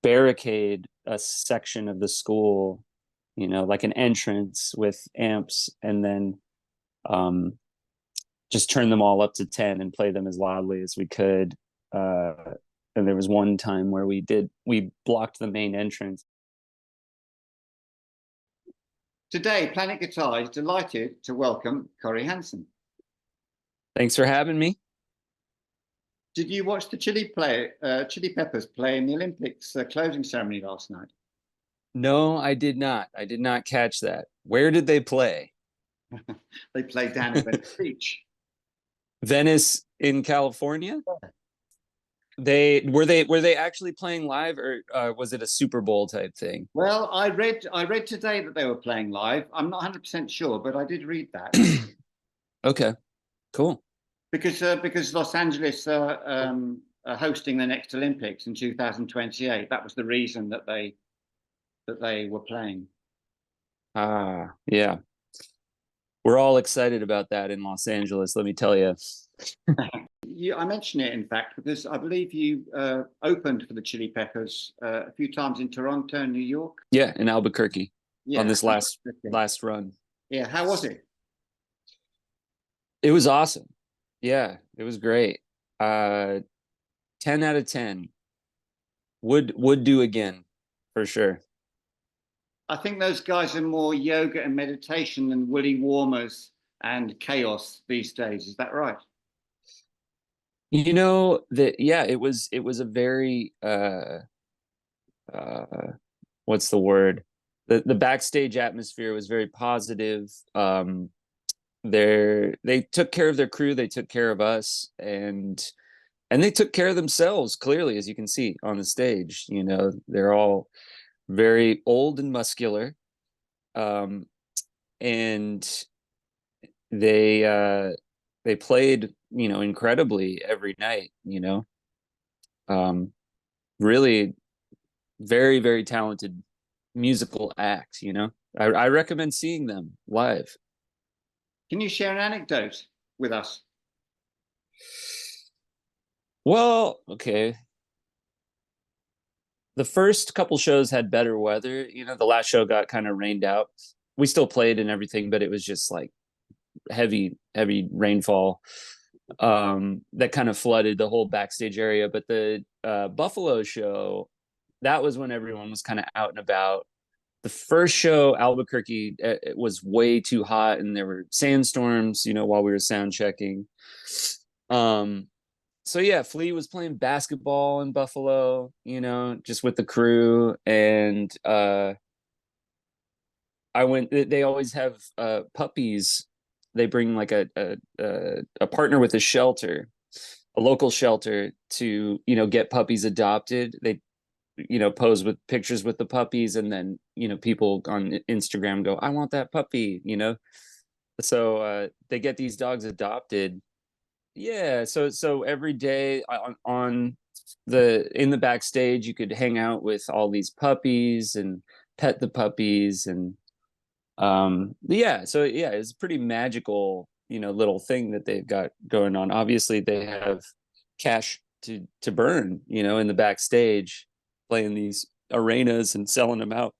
barricade a section of the school, like an entrance with amps, and then um, just turn them all up to 10 and play them as loudly as we could. Uh, and there was one time where we blocked the main entrance. Today, Planet Guitar is delighted to welcome Cory Hanson. Thanks for having me. Did you watch the Chili Peppers play in the Olympics closing ceremony last night? No, I did not. I did not catch that. Where did they play? They played down in Venice Beach. Venice in California? Were they actually playing live, or was it a Super Bowl type thing? Well, I read today that they were playing live. I'm not 100% sure, but I did read that. Okay, cool. Because Los Angeles are hosting the next Olympics in 2028. That was the reason that they were playing. Yeah. We're all excited about that in Los Angeles, let me tell you. I mention it, in fact, because I believe you opened for the Chili Peppers a few times in Toronto and New York. Yeah, in Albuquerque. Yeah, on this last run. Yeah, how was it? It was awesome. Yeah, it was great. 10 out of 10. Would do again, for sure. I think those guys are more yoga and meditation than Willy Warmers and chaos these days. Is that right? Yeah, it was a very what's the word? The backstage atmosphere was very positive. They took care of their crew, they took care of us, and they took care of themselves, clearly, as you can see on the stage. They're all very old and muscular. And they played, incredibly every night. Really very, very talented musical act. I recommend seeing them live. Can you share an anecdote with us? Well, okay. The first couple shows had better weather. The last show got kind of rained out. We still played and everything, but it was just like heavy rainfall that kind of flooded the whole backstage area. But the Buffalo show, that was when everyone was kind of out and about. The first show, Albuquerque, it was way too hot, and there were sandstorms, while we were sound checking. So yeah, Flea was playing basketball in Buffalo, just with the crew. And they always have puppies. They bring like a partner with a local shelter, to get puppies adopted. They pose with pictures with the puppies, and then people on Instagram go, I want that puppy. So they get these dogs adopted. Yeah, so every day in the backstage, you could hang out with all these puppies and pet the puppies. And yeah, so yeah, it's a pretty magical little thing that they've got going on. Obviously they have cash to burn, in the backstage, playing these arenas and selling them out,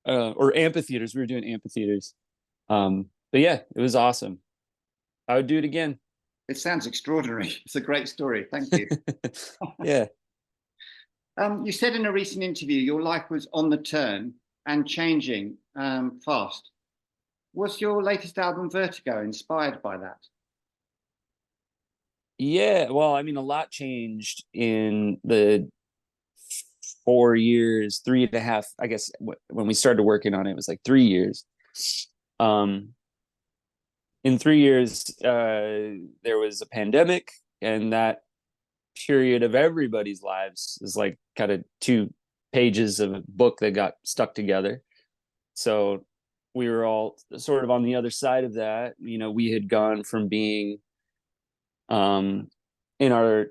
or amphitheaters. We were doing amphitheaters. But yeah, it was awesome. I would do it again. It sounds extraordinary. It's a great story. Thank you. Yeah. You said in a recent interview your life was on the turn and changing fast. Was your latest album, Vertigo, inspired by that? Yeah, well, I mean, a lot changed in the 4 years, 3.5, I guess. When we started working on it, it was like 3 years. In 3 years, there was a pandemic, and that period of everybody's lives is like kind of 2 pages of a book that got stuck together. So we were all sort of on the other side of that. We had gone from being in our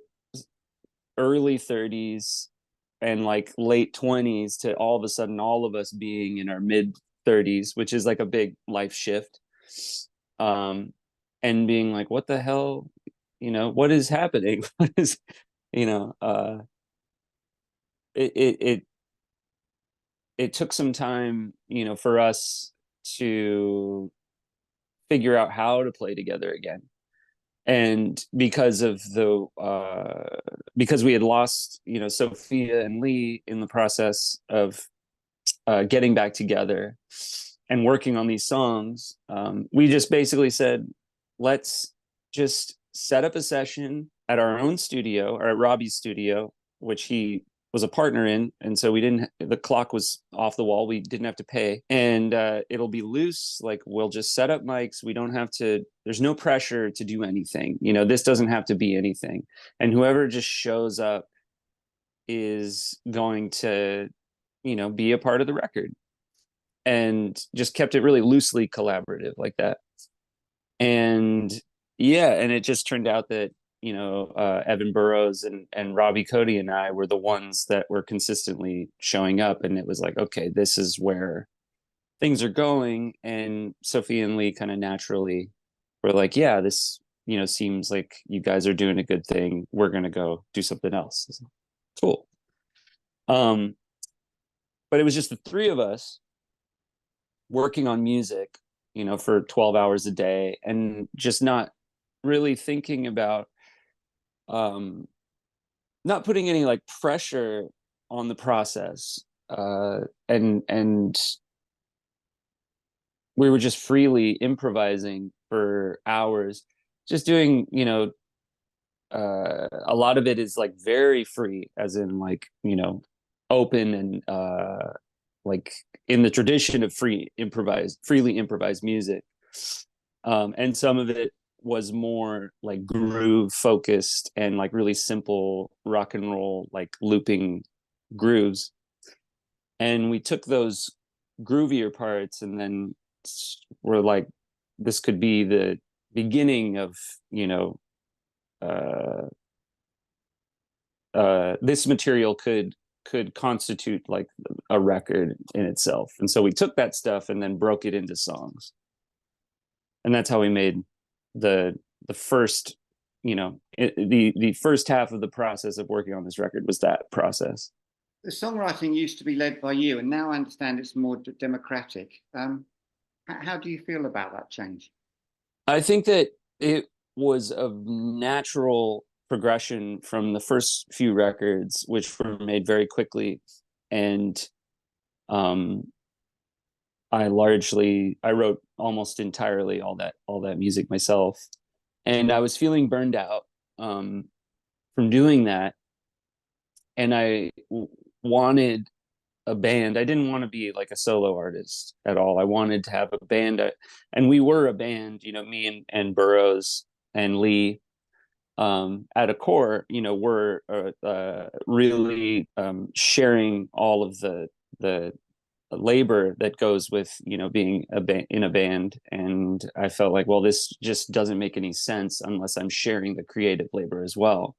early 30s and like late 20s to all of a sudden all of us being in our mid 30s, which is like a big life shift. And being like, what the hell, what is happening? What is, it it took some time, for us to figure out how to play together again. And because we had lost, Sophia and Lee in the process of getting back together and working on these songs, we just basically said, let's just set up a session at our own studio, or at Robbie's studio, which he was a partner in. And so the clock was off the wall. We didn't have to pay. And it'll be loose. Like, we'll just set up mics. We don't have to, there's no pressure to do anything. This doesn't have to be anything. And whoever just shows up is going to, be a part of the record. And just kept it really loosely collaborative like that. And yeah, and it just turned out that Evan Burrows and Robbie Cody and I were the ones that were consistently showing up, and it was like, okay, this is where things are going. And Sophie and Lee kind of naturally were like, yeah, this seems like you guys are doing a good thing. We're gonna go do something else. Cool. But it was just the three of us working on music, for 12 hours a day, and just not really thinking about, not putting any like pressure on the process. And we were just freely improvising for hours, just doing, a lot of it is like very free, as in like, open, and like in the tradition of freely improvised music. And some of it was more like groove focused and like really simple rock and roll, like looping grooves. And we took those groovier parts, and then we're like, this could be the beginning of, this material could constitute like a record in itself. And so we took that stuff and then broke it into songs. And that's how we made the first, the first half of the process of working on this record was that process. The songwriting used to be led by you, and now I understand it's more democratic. How do you feel about that change? I think that it was a natural progression from the first few records, which were made very quickly. And I wrote almost entirely all that music myself. And I was feeling burned out from doing that. And I wanted a band. I didn't want to be like a solo artist at all. I wanted to have a band. And we were a band, me and Burrows and Lee. At a core, we're really sharing all of the labor that goes with, being in a band. And I felt like, well, this just doesn't make any sense unless I'm sharing the creative labor as well,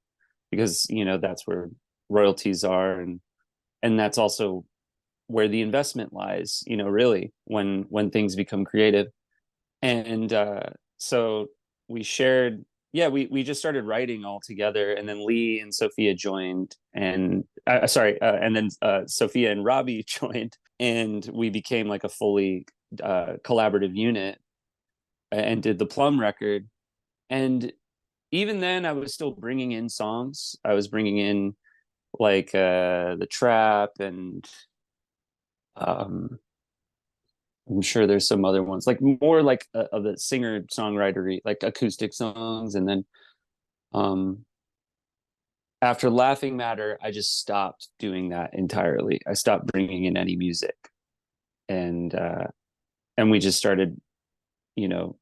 because that's where royalties are, and that's also where the investment lies, really, when things become creative. And so we shared, we just started writing all together, and then Lee and Sophia joined, and and then Sophia and Robbie joined, and we became like a fully collaborative unit, and did the Plum record. And even then I was still bringing in songs. I was bringing in like the trap, and I'm sure there's some other ones, like more like of the singer songwriter, like acoustic songs. And then after Laughing Matter, I just stopped doing that entirely. I stopped bringing in any music, and we just started, there's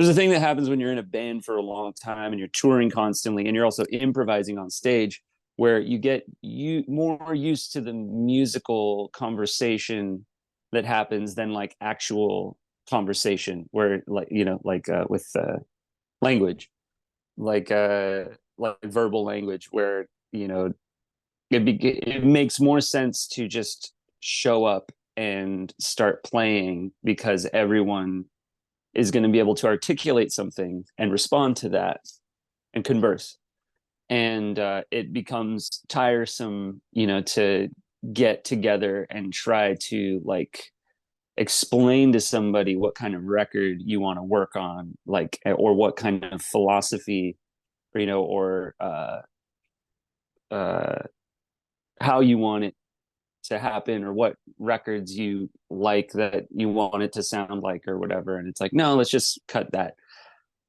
a thing that happens when you're in a band for a long time and you're touring constantly, and you're also improvising on stage, where you get more used to the musical conversation that happens than like actual conversation, where like, with language, like verbal language, where it makes more sense to just show up and start playing, because everyone is going to be able to articulate something and respond to that and converse. and it becomes tiresome, to get together and try to like explain to somebody what kind of record you want to work on, like, or what kind of philosophy, or uh, how you want it to happen, or what records you like that you want it to sound like, or whatever. And it's like, no, let's just cut that,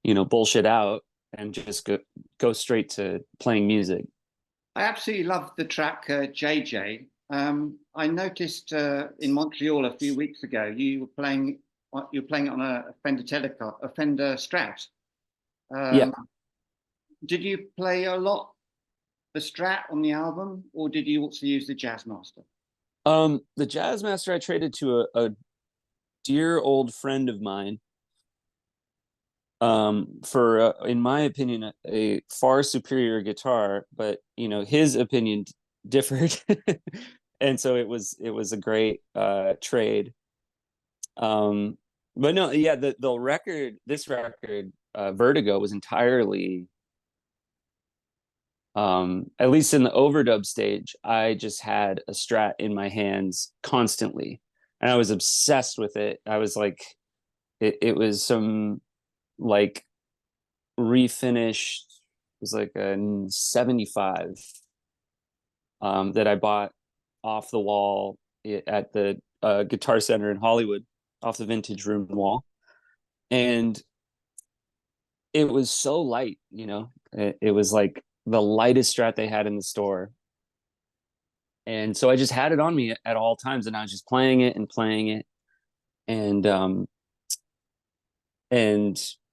bullshit out and just go straight to playing music. I absolutely love the track JJ. I noticed in Montreal a few weeks ago you were playing it on a Fender a Fender Strat. Yeah. Um, did you play a lot the Strat on the album, or did you also use the Jazzmaster? The Jazz Master I traded to a dear old friend of mine, for in my opinion, a far superior guitar, but his opinion differed. And so it was a great trade. um but no, yeah, this record, Vertigo, was entirely, at least in the overdub stage, I just had a Strat in my hands constantly, and I was obsessed with it. I was like, it was some like refinished, it was like a 75, that I bought off the wall at the Guitar Center in Hollywood, off the vintage room wall. And it was so light, it was like the lightest Strat they had in the store. And so I just had it on me at all times, and I was just playing it and playing it. And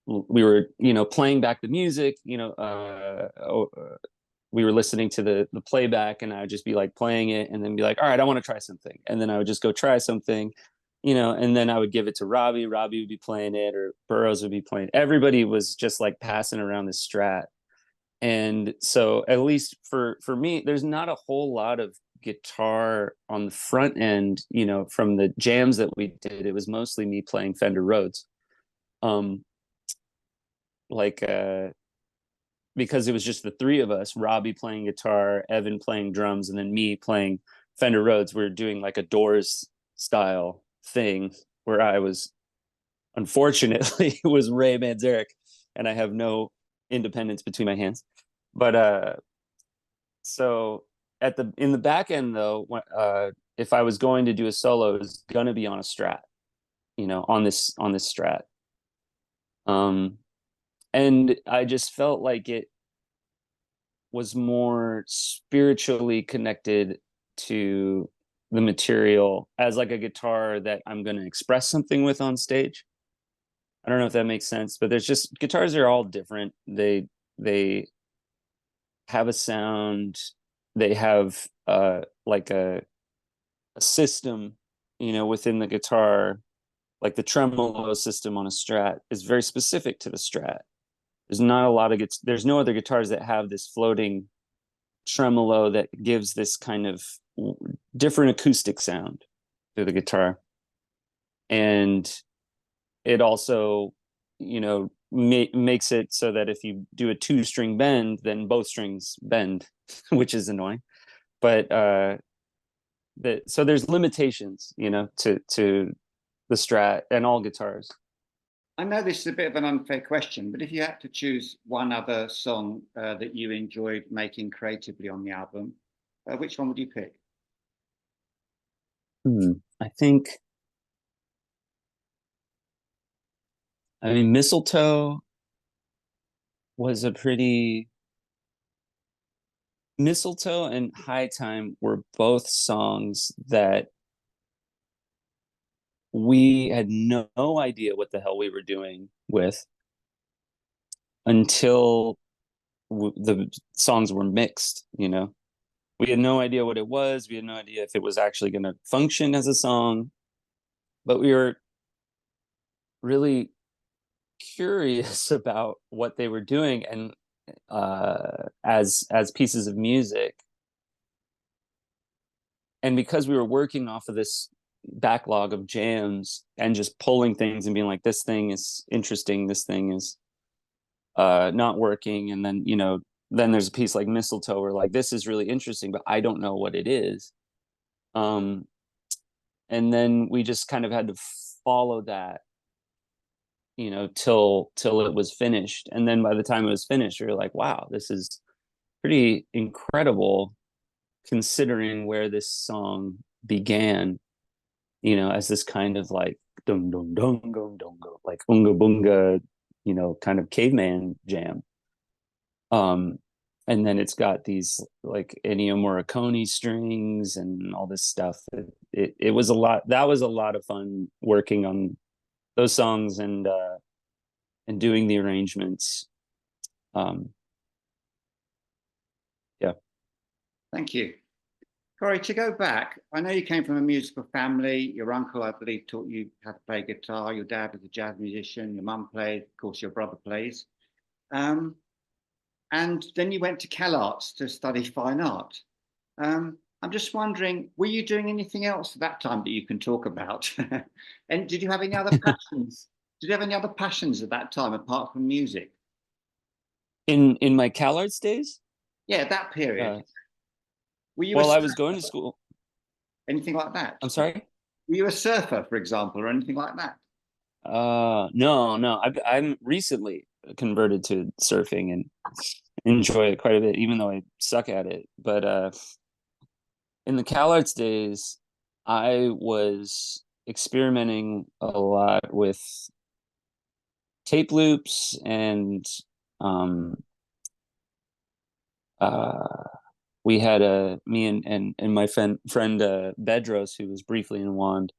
we were, playing back the music, we were listening to the playback, and I would just be like playing it and then be like, all right, I want to try something. And then I would just go try something, and then I would give it to Robbie. Robbie would be playing it, or Burroughs would be playing. Everybody was just like passing around this Strat. And so, at least for me, there's not a whole lot of guitar on the front end, from the jams that we did. It was mostly me playing Fender Rhodes. Um, like because it was just the three of us, Robbie playing guitar, Evan playing drums, and then me playing Fender Rhodes. We are doing like a Doors style thing, where I was, unfortunately, was Ray Manzarek, and I have no independence between my hands. But so in the back end though, if I was going to do a solo, it was gonna be on a Strat, on this Strat. And I just felt like it was more spiritually connected to the material, as like a guitar that I'm going to express something with on stage. I don't know if that makes sense, but there's just, guitars are all different. They have a sound. They have like a system, within the guitar. Like the tremolo system on a Strat is very specific to the Strat. There's no other guitars that have this floating tremolo that gives this kind of different acoustic sound to the guitar. And it also, makes it so that if you do a 2-string bend, then both strings bend, which is annoying. But so there's limitations, to the Strat and all guitars. I know this is a bit of an unfair question, but if you had to choose one other song that you enjoyed making creatively on the album, which one would you pick? I think, Mistletoe was a pretty. Mistletoe and High Time were both songs that we had no idea what the hell we were doing with, until the songs were mixed. We had no idea what it was. We had no idea if it was actually going to function as a song, but we were really curious about what they were doing, and as pieces of music. And because we were working off of this backlog of jams and just pulling things and being like, this thing is interesting, this thing is not working, and then then there's a piece like Mistletoe where like this is really interesting, but I don't know what it is. Um, and then we just kind of had to follow that, you know, till it was finished. And then by the time it was finished, we were like, wow, this is pretty incredible considering where this song began, you know, as this kind of like dum dum dum dum dum like unga bunga, you know, kind of caveman jam. Um, and then it's got these like Ennio Morricone strings and all this stuff. It was a lot. That was a lot of fun working on those songs and doing the arrangements. Um, yeah. Thank you. Cory, to go back, I know you came from a musical family. Your uncle, I believe, taught you how to play guitar. Your dad was a jazz musician. Your mum played. Of course, your brother plays. Um, and then you went to CalArts to study fine art. I'm just wondering, were you doing anything else at that time that you can talk about? And did you have any other passions? Did you have any other passions at that time apart from music? In my CalArts days, Yeah, that period. uh, Were you a while I was going surfer? to school. Anything like that? I'm sorry. Were you a surfer, for example, or anything like that? No, no. I'm recently converted to surfing and enjoy it quite a bit, even though I suck at it. But in the CalArts days, I was experimenting a lot with tape loops and um uh we had a me and my friend Bedros, who was briefly in Wand,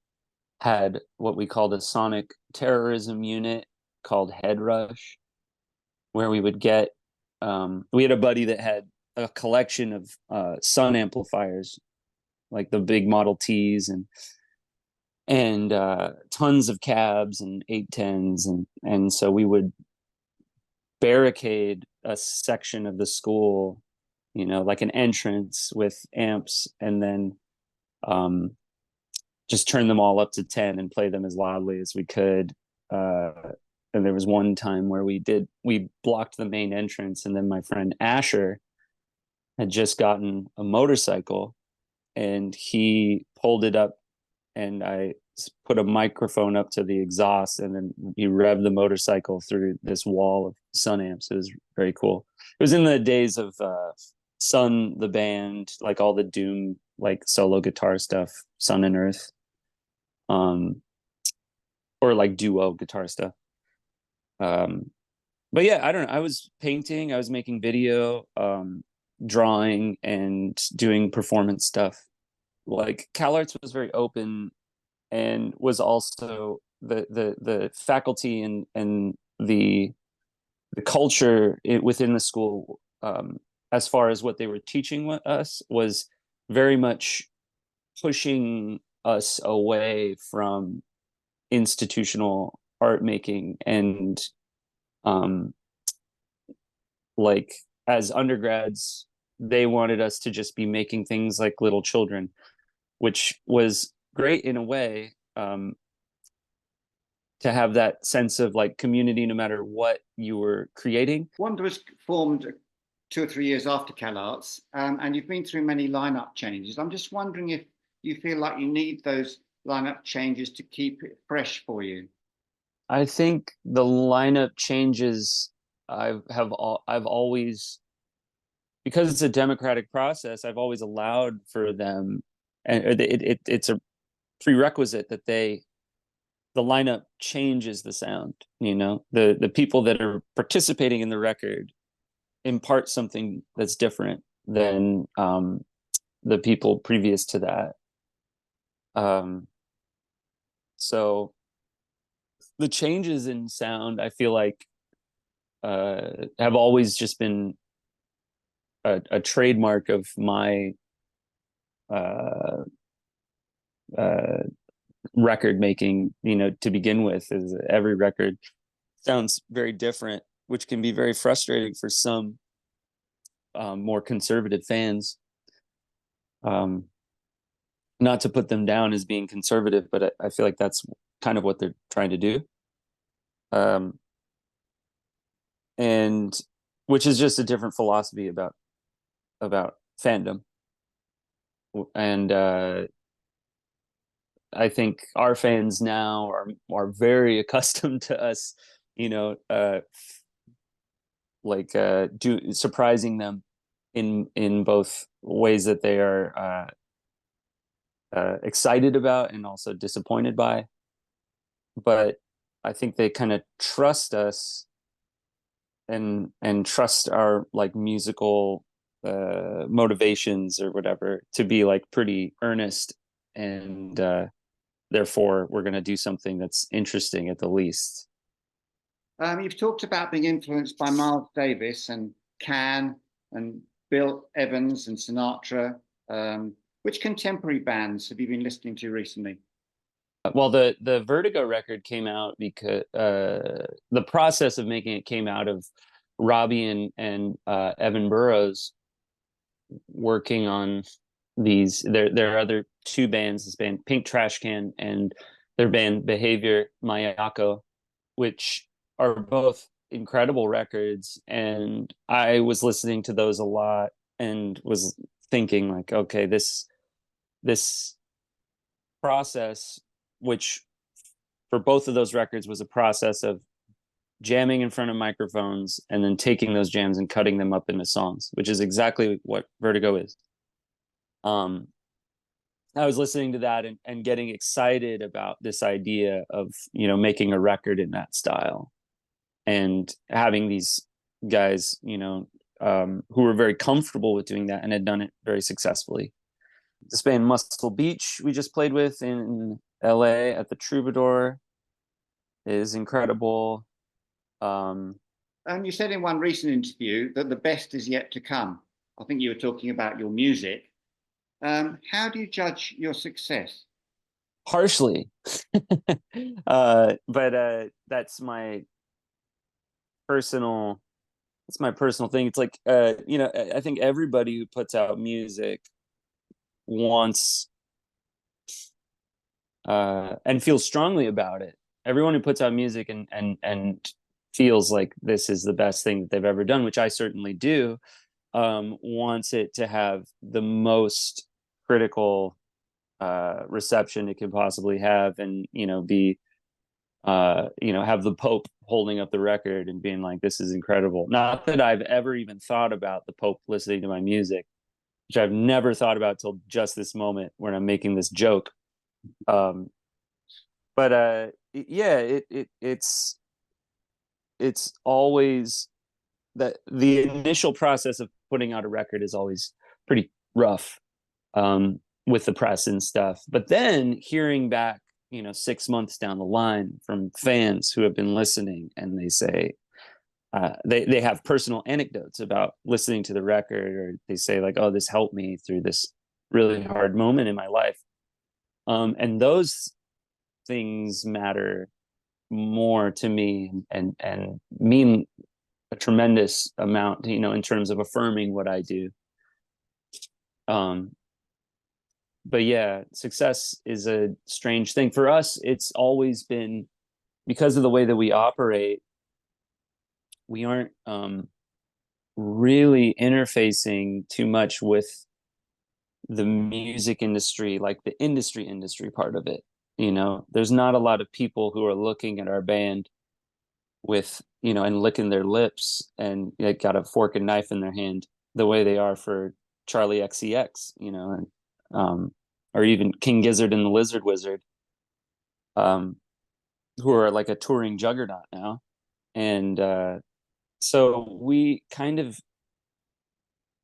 had what we called a sonic terrorism unit called Head Rush, where we would get we had a buddy that had a collection of Sun amplifiers, like the big Model Ts and tons of cabs and 810s, and so we would barricade a section of the school, you know, like an entrance with amps, and then um, just turn them all up to 10 and play them as loudly as we could. Uh, and there was one time where we blocked the main entrance, and then my friend Asher had just gotten a motorcycle and he pulled it up, and I put a microphone up to the exhaust, and then he revved the motorcycle through this wall of Sun amps. It was very cool. It was in the days of Sun the band, like all the Doom like solo guitar stuff, Sun and Earth, um, or like duo guitar stuff. Um, but yeah, I don't know. I was painting, I was making video, drawing, and doing performance stuff. Like CalArts was very open, and was also the faculty and the culture within the school, as far as what they were teaching us, was very much pushing us away from institutional art making, and um, like as undergrads they wanted us to just be making things like little children, which was great in a way, to have that sense of like community no matter what you were creating. Wanda was formed 2 or 3 years after CalArts, and you've been through many lineup changes. I'm just wondering if you feel like you need those lineup changes to keep it fresh for you. I think the lineup changes I've always, because it's a democratic process, I've always allowed for them, and it's a prerequisite that the lineup changes the sound. You know, the people that are participating in the record impart something that's different than the people previous to that. So the changes in sound, I feel like, have always just been a trademark of my uh, uh, record making. You know, to begin with, is every record sounds very different, which can be very frustrating for some more conservative fans. Um, Not to put them down as being conservative, but I feel like that's kind of what they're trying to do. And which is just a different philosophy about fandom. And I think our fans now are very accustomed to us, you know, do surprising them in both ways that they are excited about and also disappointed by. But I think they kind of trust us and trust our like musical motivations or whatever to be like pretty earnest, and therefore we're going to do something that's interesting at the least. You've talked about being influenced by Miles Davis and Can and Bill Evans and Sinatra. Which contemporary bands have you been listening to recently? Well, the Vertigo record came out because the process of making it came out of Robbie and Evan Burrows working on these. There are other two bands, this band Pink Trash Can and their band Behavior Mayako, which are both incredible records. And I was listening to those a lot and was thinking like, okay, this process, which for both of those records was a process of jamming in front of microphones and then taking those jams and cutting them up into songs, which is exactly what Vertigo is. Um, I was listening to that and getting excited about this idea of, you know, making a record in that style and having these guys, you know, who were very comfortable with doing that and had done it very successfully. This band Muscle Beach we just played with in LA at the Troubadour is incredible. You said in one recent interview that the best is yet to come. I think you were talking about your music. How do you judge your success? Harshly. But that's my personal thing. It's like you know, I think everybody who puts out music wants and feels strongly about it. Everyone who puts out music and feels like this is the best thing that they've ever done, which I certainly do, wants it to have the most critical reception it could possibly have, and you know, be you know, have the Pope holding up the record and being like, this is incredible. Not that I've ever even thought about the Pope listening to my music, which I've never thought about till just this moment when I'm making this joke. um but yeah, it's always that the initial process of putting out a record is always pretty rough, with the press and stuff. But then hearing back, you know, 6 months down the line from fans who have been listening, and they say they have personal anecdotes about listening to the record, or they say like, "Oh, this helped me through this really hard moment in my life," and those things matter more to me and mean a tremendous amount, you know, in terms of affirming what I do. Um, but yeah, success is a strange thing for us. It's always been, because of the way that we operate, we aren't really interfacing too much with the music industry, like the industry part of it. You know, there's not a lot of people who are looking at our band with, you know, and licking their lips and like got a fork and knife in their hand the way they are for Charlie XCX, you know, and or even King Gizzard and the Lizard Wizard, um, who are like a touring juggernaut now. And so we kind of,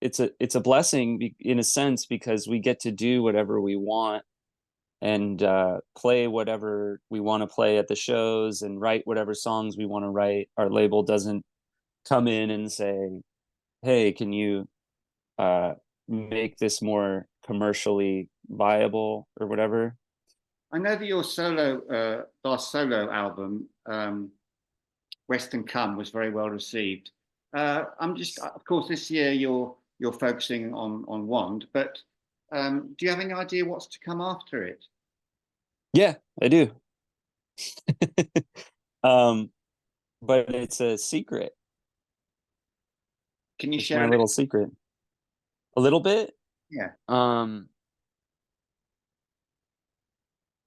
it's a blessing in a sense, because we get to do whatever we want and play whatever we want to play at the shows and write whatever songs we want to write. Our label doesn't come in and say, hey, can you uh, make this more commercially viable or whatever. I know that your last solo album, Western Come, was very well received. I'm just, of course, this year you're focusing on Wand, but do you have any idea what's to come after it? Yeah, I do. um, but it's a secret. Can you It's share my a little little? secret. A little bit. Yeah. Um,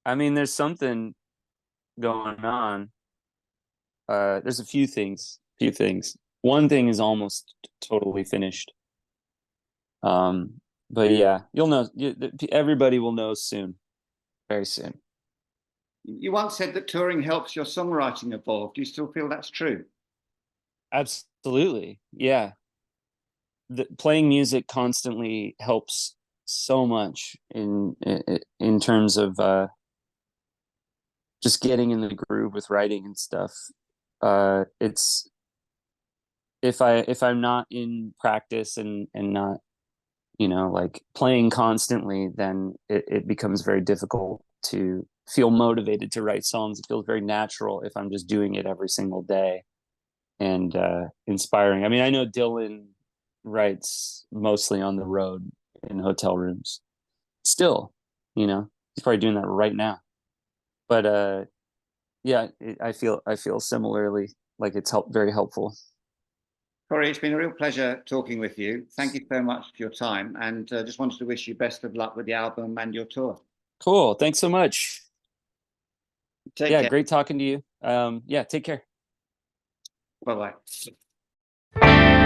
I mean, there's something going on. There's a few things. Few things. One thing is almost totally finished. Um, but yeah, you'll know. Everybody will know soon, very soon. You once said that touring helps your songwriting evolve. Do you still feel that's true? Absolutely, yeah. Playing music constantly helps so much in terms of just getting in the groove with writing and stuff. It's if I'm not in practice and not like playing constantly, then it becomes very difficult to feel motivated to write songs. It feels very natural if I'm just doing it every single day and inspiring. I mean, I know Dylan writes mostly on the road in hotel rooms. Still, he's probably doing that right now. But yeah, I feel similarly like it's very helpful. Cory, it's been a real pleasure talking with you. Thank you so much for your time, and just wanted to wish you best of luck with the album and your tour. Cool. Thanks so much. Take Yeah, care. great talking to you. Yeah, take care. Bye bye.